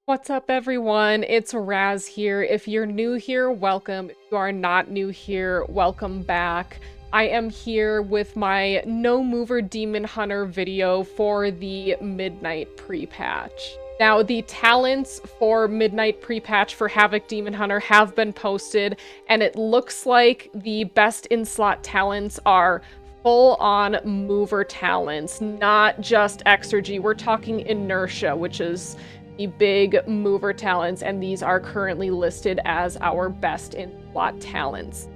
What's up, everyone? It's Raz here. If you're new here, welcome. If you are not new here, welcome back. I am here with my No Mover Demon Hunter video for the Midnight Prepatch. Now, the talents for Midnight Prepatch for Havoc Demon Hunter have been posted, and it looks like the best in-slot talents are full-on mover talents, not just exergy. We're talking Inertia, which is the big mover talents, and these are currently listed as our best in-slot talents.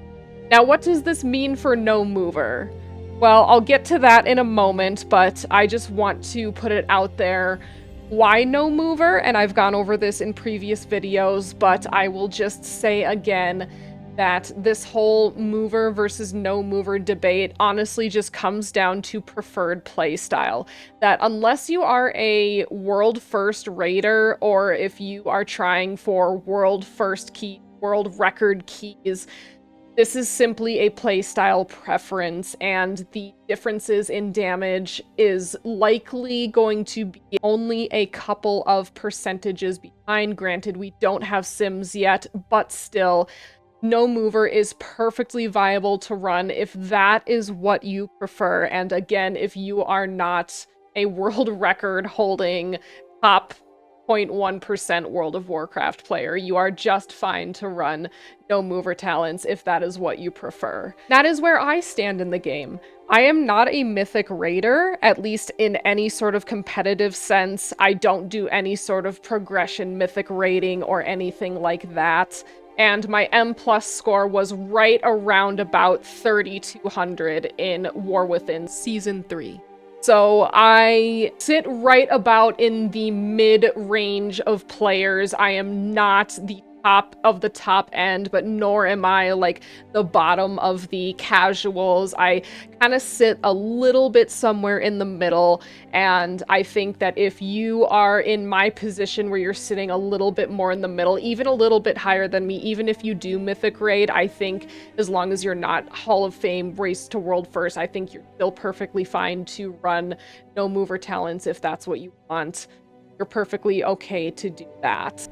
Now, what does this mean for no mover? Well, I'll get to that in a moment, but I just want to put it out there. Why no mover? And I've gone over this in previous videos, but I will just say again that this whole mover versus no mover debate honestly just comes down to preferred playstyle. That unless you are a world first raider, or if you are trying for world first key, world record keys, this is simply a playstyle preference, and the differences in damage is likely going to be only a couple of percentages behind. Granted, we don't have sims yet, but still, no mover is perfectly viable to run if that is what you prefer. And again, if you are not a world record holding top 0.1% World of Warcraft player, you are just fine to run no mover talents if that is what you prefer. That is where I stand in the game. I am not a mythic raider, at least in any sort of competitive sense. I don't do any sort of progression mythic raiding or anything like that. And my M+ score was right around about 3,200 in War Within Season 3. So I sit right about in the mid-range of players. I am not the top of the top end, but nor am I like the bottom of the casuals. I kind of sit a little bit somewhere in the middle, and I think that if you are in my position where you're sitting a little bit more in the middle, even a little bit higher than me, even if you do mythic raid, I think as long as you're not Hall of Fame race to world first, I think you're still perfectly fine to run no mover talents if that's what you want. You're perfectly okay to do that.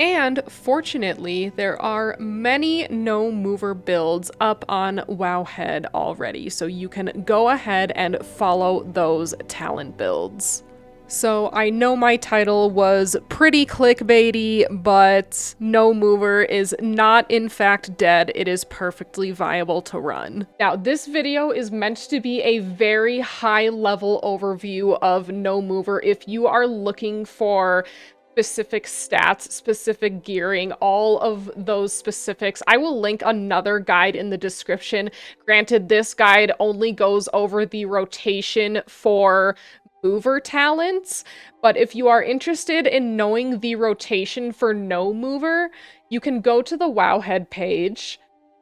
And fortunately, there are many no mover builds up on WoWhead already, so you can go ahead and follow those talent builds. So I know my title was pretty clickbaity, but no mover is not in fact dead. It is perfectly viable to run. Now, this video is meant to be a very high level overview of no mover. If you are looking for specific stats, specific gearing, all of those specifics, I will link another guide in the description. Granted, this guide only goes over the rotation for mover talents, but if you are interested in knowing the rotation for no mover, you can go to the WoWhead page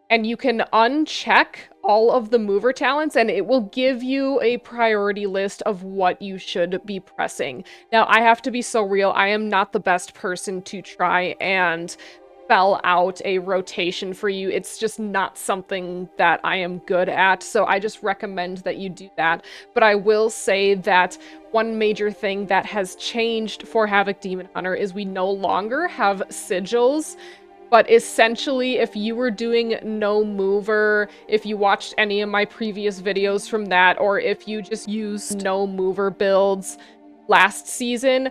and you can uncheck all of the mover talents, and it will give you a priority list of what you should be pressing. Now, I have to be so real, I am not the best person to try and spell out a rotation for you. It's just not something that I am good at, so I just recommend that you do that. But I will say that one major thing that has changed for Havoc Demon Hunter is we no longer have sigils. But essentially, if you were doing no mover, if you watched any of my previous videos from that, or if you just used no mover builds last season,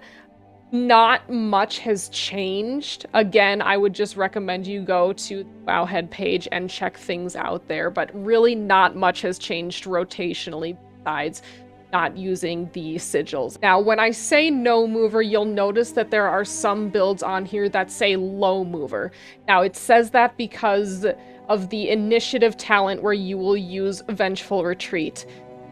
not much has changed. Again, I would just recommend you go to the WoWhead page and check things out there, but really not much has changed rotationally besides not using the sigils. Now, when I say no mover, you'll notice that there are some builds on here that say low mover. Now, it says that because of the initiative talent where you will use Vengeful Retreat.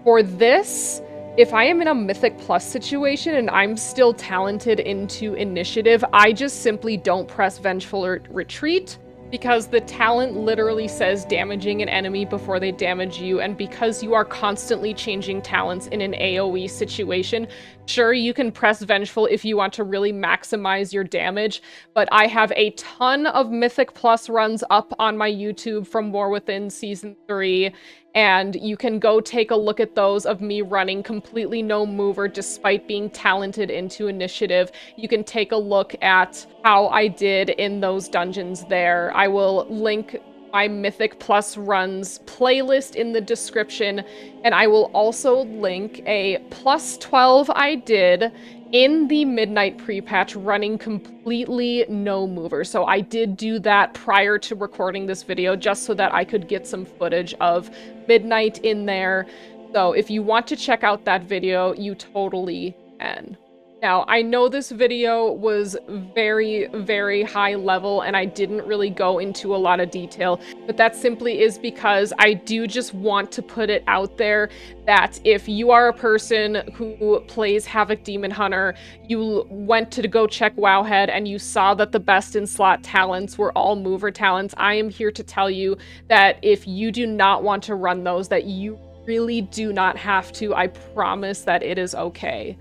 For this, if I am in a Mythic Plus situation and I'm still talented into initiative, I just simply don't press Vengeful Retreat, because the talent literally says damaging an enemy before they damage you, and because you are constantly changing talents in an AoE situation, sure, you can press Vengeful if you want to really maximize your damage, but I have a ton of Mythic Plus runs up on my YouTube from War Within Season 3, and you can go take a look at those of me running completely no mover despite being talented into initiative. You can take a look at how I did in those dungeons there. I will link my Mythic Plus runs playlist in the description, and I will also link a plus 12 I did in the Midnight Prepatch running completely no mover. So I did do that prior to recording this video just so that I could get some footage of Midnight in there. So if you want to check out that video, you totally can. Now, I know this video was very, very high level and I didn't really go into a lot of detail, but that simply is because I do just want to put it out there that if you are a person who plays Havoc Demon Hunter, you went to go check WoWhead and you saw that the best in slot talents were all mover talents, I am here to tell you that if you do not want to run those, that you really do not have to. I promise that it is okay.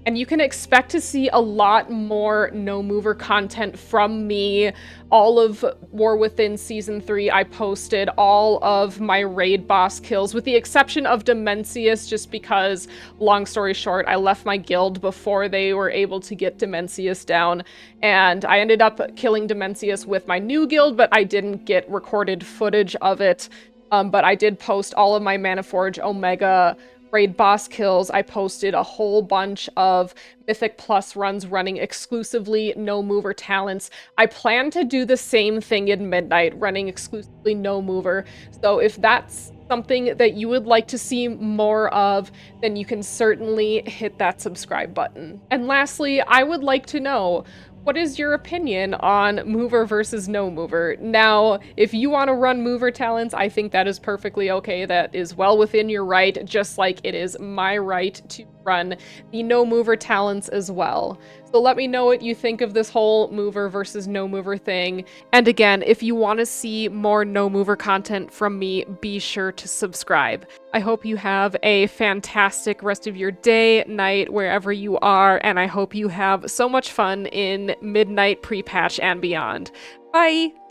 And you can expect to see a lot more no-mover content from me. All of War Within Season 3, I posted all of my raid boss kills, with the exception of Dimensius, just because, long story short, I left my guild before they were able to get Dimensius down. And I ended up killing Dimensius with my new guild, but I didn't get recorded footage of it. But I did post all of my Manaforge Omega raid boss kills. I posted a whole bunch of Mythic Plus runs running exclusively no mover talents. I plan to do the same thing in Midnight, running exclusively no mover. So if that's something that you would like to see more of, then you can certainly hit that subscribe button. And lastly, I would like to know, what is your opinion on mover versus no mover? Now, if you want to run mover talents, I think that is perfectly okay. That is well within your right, just like it is my right to run the no mover talents as well. So let me know what you think of this whole mover versus no mover thing. And again, if you want to see more no mover content from me, be sure to subscribe. I hope you have a fantastic rest of your day, night, wherever you are, and I hope you have so much fun in Midnight Prepatch and beyond. Bye!